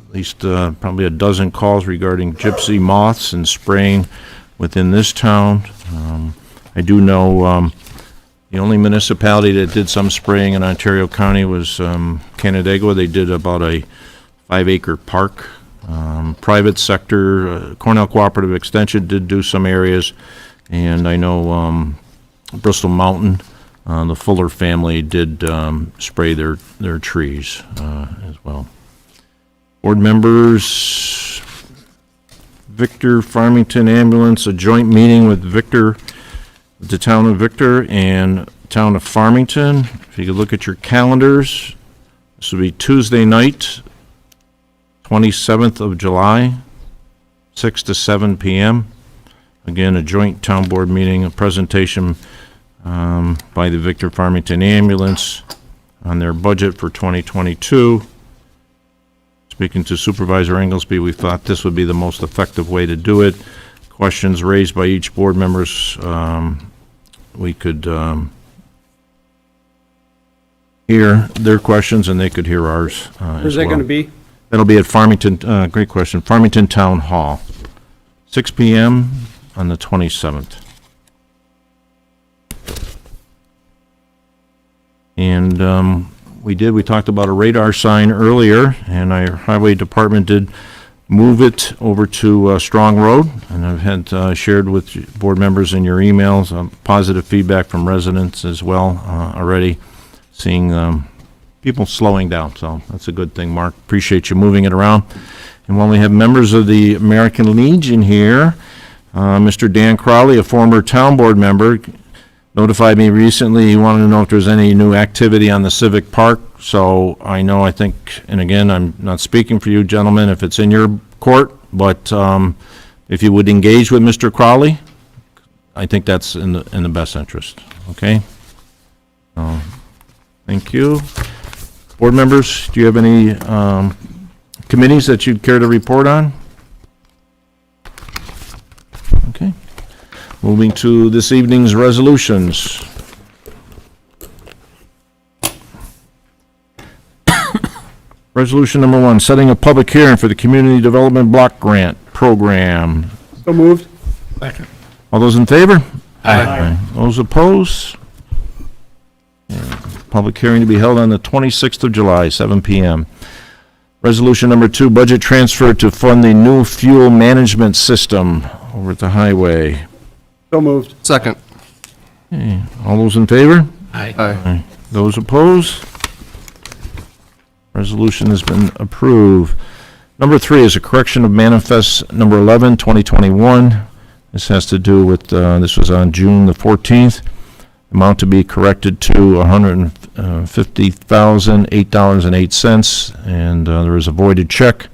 least probably a dozen calls regarding gypsy moths and spraying within this town. I do know the only municipality that did some spraying in Ontario County was Canandaigua. They did about a 5-acre park. Private sector, Cornell Cooperative Extension did do some areas, and I know Bristol Mountain, the Fuller family did spray their trees as well. Board members, Victor Farmington Ambulance, a joint meeting with Victor, the town of Victor and town of Farmington. If you could look at your calendars, this will be Tuesday night, 27th of July, 6 to 7 p.m. Again, a joint town board meeting, a presentation by the Victor Farmington Ambulance on their budget for 2022. Speaking to Supervisor Inglesby, we thought this would be the most effective way to do it. Questions raised by each board members, we could hear their questions and they could hear ours as well. Where's that going to be? That'll be at Farmington, great question, Farmington Town Hall, 6 p.m. on the 27th. And we talked about a radar sign earlier, and our highway department did move it over to Strong Road, and I've had shared with board members in your emails, positive feedback from residents as well already, seeing people slowing down, so that's a good thing, Mark. Appreciate you moving it around. And while we have members of the American Legion here, Mr. Dan Crowley, a former town board member, notified me recently he wanted to know if there's any new activity on the Civic Park. So I think, and again, I'm not speaking for you gentlemen if it's in your court, but if you would engage with Mr. Crowley, I think that's in the best interest, okay? Thank you. Board members, do you have any committees that you'd care to report on? Okay. Moving to this evening's resolutions. Resolution number 1, setting a public hearing for the Community Development Block Grant Program. So moved. Second. All those in favor? Aye. Those opposed? Public hearing to be held on the 26th of July, 7 p.m. Resolution number 2, budget transfer to fund the new fuel management system over at the highway. So moved. Second. Okay. All those in favor? Aye. Those opposed? Resolution has been approved. Number 3 is a correction of manifest number 11, 2021. This has to do with, this was on June the 14th. Amount to be corrected to $150,008.08, and there is a voided check.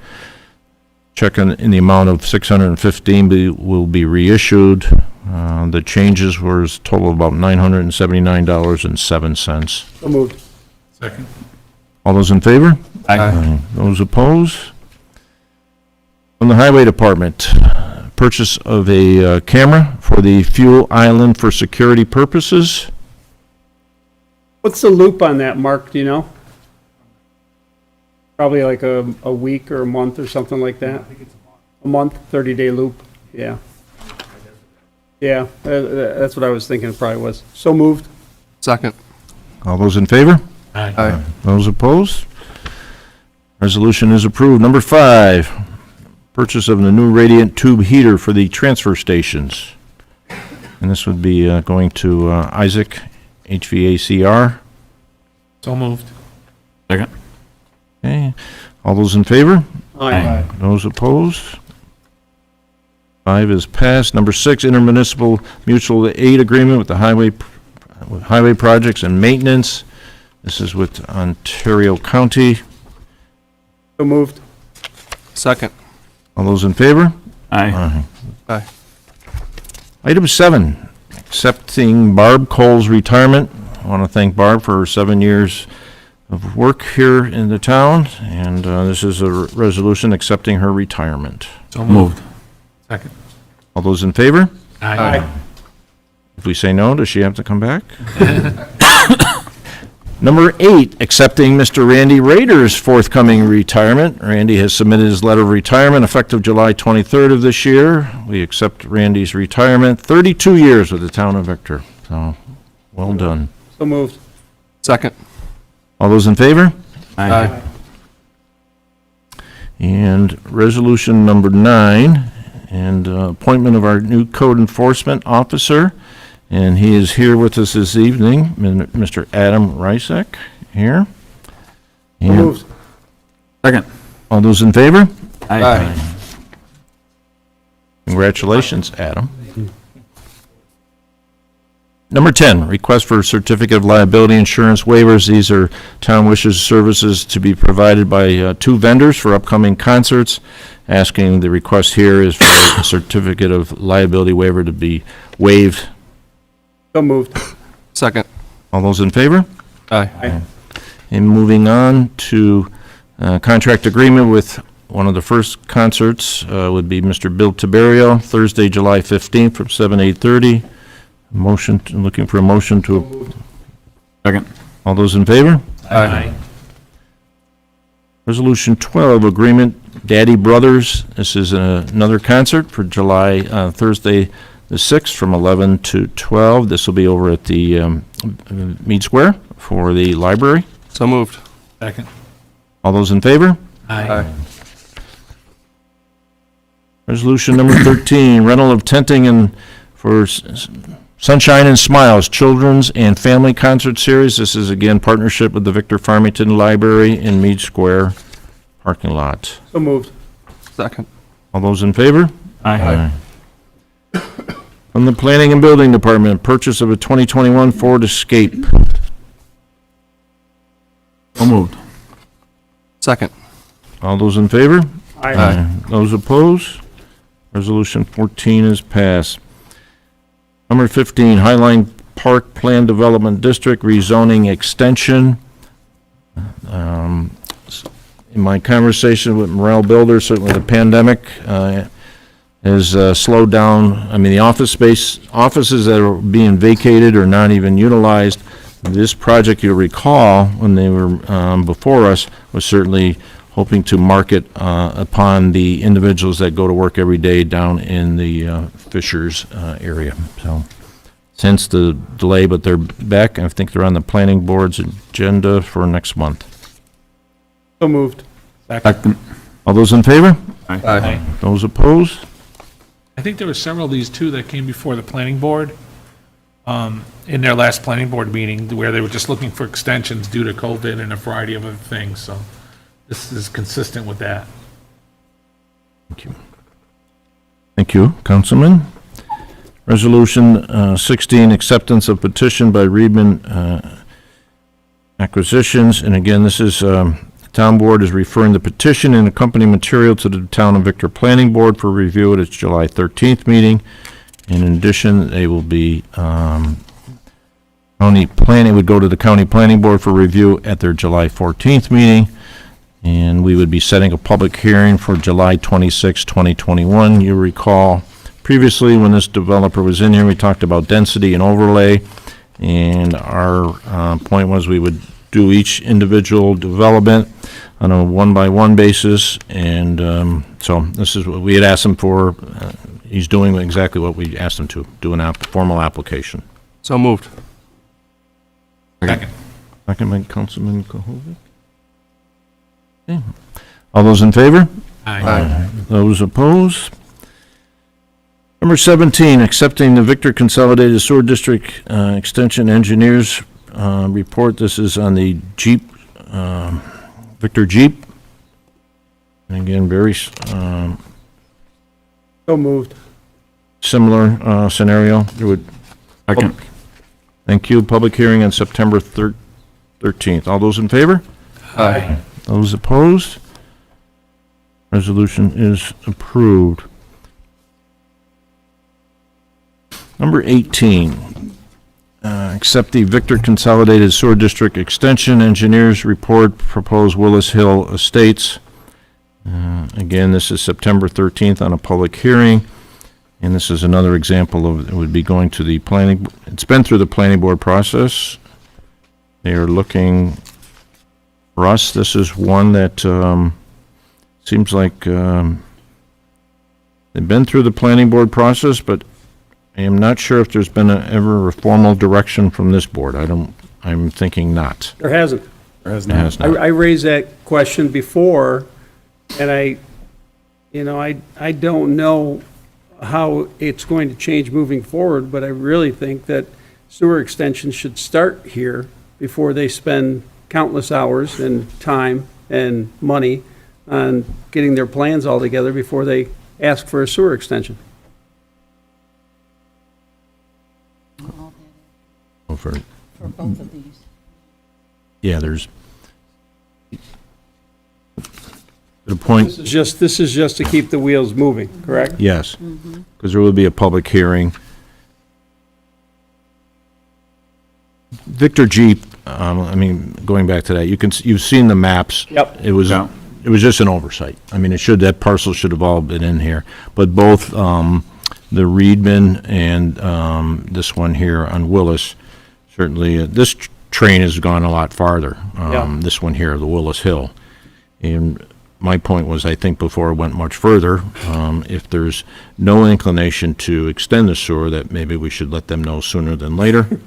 Check in the amount of $615 will be reissued. The changes were a total of about $979.07. So moved. Second. All those in favor? Aye. Those opposed? From the Highway Department, purchase of a camera for the fuel island for security purposes. What's the loop on that, Mark, do you know? Probably like a week or a month or something like that? A month, 30-day loop, yeah. Yeah, that's what I was thinking it probably was. So moved. Second. All those in favor? Aye. Those opposed? Resolution is approved. Number 5, purchase of the new radiant tube heater for the transfer stations. And this would be going to Isaac HVACR. So moved. Second. Okay, all those in favor? Aye. Those opposed? 5 is passed. Number 6, intermunicipal mutual aid agreement with the highway projects and maintenance. This is with Ontario County. So moved. Second. All those in favor? Aye. Aye. Item 7, accepting Barb Cole's retirement. I want to thank Barb for her 7 years of work here in the town, and this is a resolution accepting her retirement. So moved. Second. All those in favor? Aye. If we say no, does she have to come back? Number 8, accepting Mr. Randy Rader's forthcoming retirement. Randy has submitted his letter of retirement effective July 23rd of this year. We accept Randy's retirement, 32 years with the town of Victor. So, well done. So moved. Second. All those in favor? Aye. And resolution number 9, and appointment of our new code enforcement officer. And he is here with us this evening, Mr. Adam Rysek, here. So And moved. Second. all those in favor? Aye. Congratulations, Adam. Number 10, request for certificate of liability insurance waivers. These are town wishes services to be provided by 2 vendors for upcoming concerts. Asking, the request here is for a certificate of liability waiver to be waived. So moved. Second. All those in favor? Aye. And moving on to contract agreement with one of the first concerts would be Mr. Bill Tiberio, Thursday, July 15th from 7 to 8:30. Motion, looking for a motion to, Second. all those in favor? Aye. Resolution 12, agreement Daddy Brothers. This is another concert for July, Thursday, the 6th from 11 to 12. This will be over at the Mead Square for the library. So moved. Second. All those in favor? Aye. Resolution number 13, rental of tenting and for Sunshine and Smiles Children's and Family Concert Series. This is again partnership with the Victor Farmington Library in Mead Square parking lot. So moved. Second. All those in favor? Aye. From the Planning and Building Department, purchase of a 2021 Ford Escape. So moved. Second. All those in favor? Aye. Those opposed? Resolution 14 is passed. Number 15, Highline Park Plan Development District rezoning extension. In my conversation with Morel Builder, certainly the pandemic has slowed down, the offices that are being vacated or not even utilized. This project, you'll recall, when they were before us, was certainly hoping to market upon the individuals that go to work every day down in the Fishers area. So, since the delay, but they're back, and I think they're on the planning board's agenda for next month. So moved. Second. All those in favor? Aye. Those opposed? I think there were several of these too that came before the planning board in their last planning board meeting, where they were just looking for extensions due to COVID and a variety of other things, so this is consistent with that. Thank you. Thank you, Councilman. Resolution 16, acceptance of petition by Reeben Acquisitions. And again, this is, the town board is referring the petition and accompanying material to the Town of Victor Planning Board for review at its July 13th meeting. In addition, they will be, county planning would go to the county planning board for review at their July 14th meeting. And we would be setting a public hearing for July 26, 2021. You recall, previously, when this developer was in here, we talked about density and overlay, and our point was we would do each individual development on a one-by-one basis, and so this is what we had asked him for. He's doing exactly what we asked him to, do a formal application. So moved. Second. Second by Councilman Kohovic. Okay. All those in favor? Aye. Those opposed? Number 17, accepting the Victor Consolidated Sewer District Extension Engineers report. This is on the Jeep, Victor Jeep. And again, very So moved. similar scenario. There would. Second. Thank you. Public hearing on September 13th. All those in favor? Aye. Those opposed? Resolution is approved. Number 18, accept the Victor Consolidated Sewer District Extension Engineers Report, proposed Willis Hill Estates. Again, this is September 13th on a public hearing, and this is another example of, it would be going to the planning, it's been through the planning board process. They are looking, for us, this is one that seems like they've been through the planning board process, but I am not sure if there's been ever a formal direction from this board. I'm thinking not. There hasn't. It has not. I raised that question before, and I don't know how it's going to change moving forward, but I really think that sewer extensions should start here before they spend countless hours and time and money on getting their plans all together before they ask for a sewer extension. For both of these. yeah, there's the point. This is just to keep the wheels moving, correct? Yes, because there will be a public hearing. Victor Jeep, I mean, going back to that, you've seen the maps. Yep. It was just an oversight. I mean, that parcel should have all been in here. But both the Reeben and this one here on Willis, certainly, this train has gone a lot farther. Yeah. This one here, the Willis Hill. And my point was, I think before it went much further, if there's no inclination to extend the sewer, that maybe we should let them know sooner than later.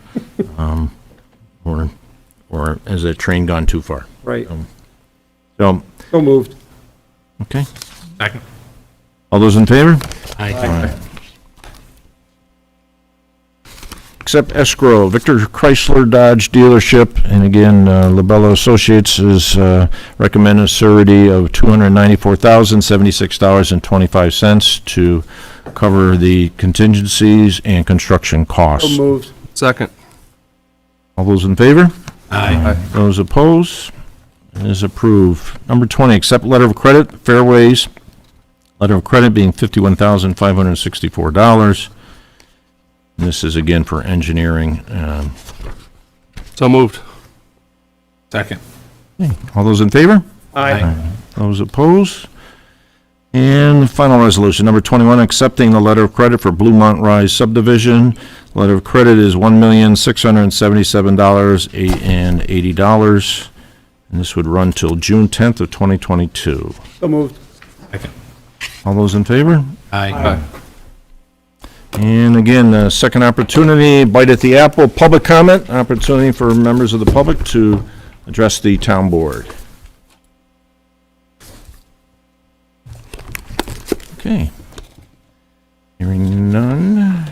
Or has that train gone too far? Right. So, So moved. okay. Second. All those in favor? Aye. Accept escrow, Victor Chrysler Dodge dealership, and again, Labella Associates is recommended a surety of $294,076.25 to cover the contingencies and construction So costs. moved. Second. All those in favor? Aye. Those opposed? It is approved. Number 20, accept letter of credit, Fairways. Letter of credit being $51,564. And this is again for engineering. So moved. Second. All those in favor? Aye. Those opposed? And the final resolution, number 21, accepting the letter of credit for Bluemont Rise subdivision. Letter of credit is $1,677.80. And this would run till June 10th of 2022. So moved. Second. All those in favor? Aye. And again, second opportunity, bite at the apple, public comment, opportunity for members of the public to address the town board. Okay. Hearing none.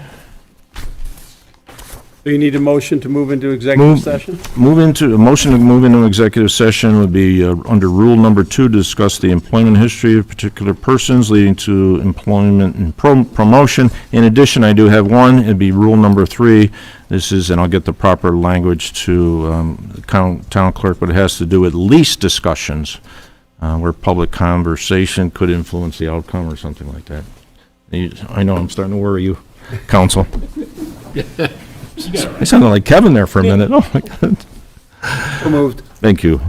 Do you need a motion to move into executive session? A motion to move into executive session would be under rule number 2, to discuss the employment history of particular persons leading to employment and promotion. In addition, I do have one, it'd be rule number 3. This is, and I'll get the proper language to the town clerk, but it has to do with lease discussions, where public conversation could influence the outcome or something like that. I know, I'm starting to worry you, counsel. I sounded like Kevin there for a minute. Oh, my God. So moved. Thank you.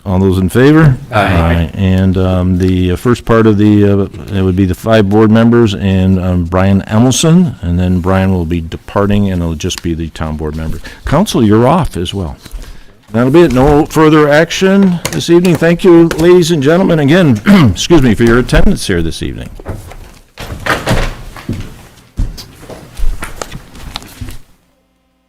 All those in favor? Aye. And the first part of it would be the 5 board members and Brian Emelson, and then Brian will be departing, and it'll just be the town board members. Council, you're off as well. That'll be it. No further action this evening. Thank you, ladies and gentlemen, again, excuse me, for your attendance here this evening.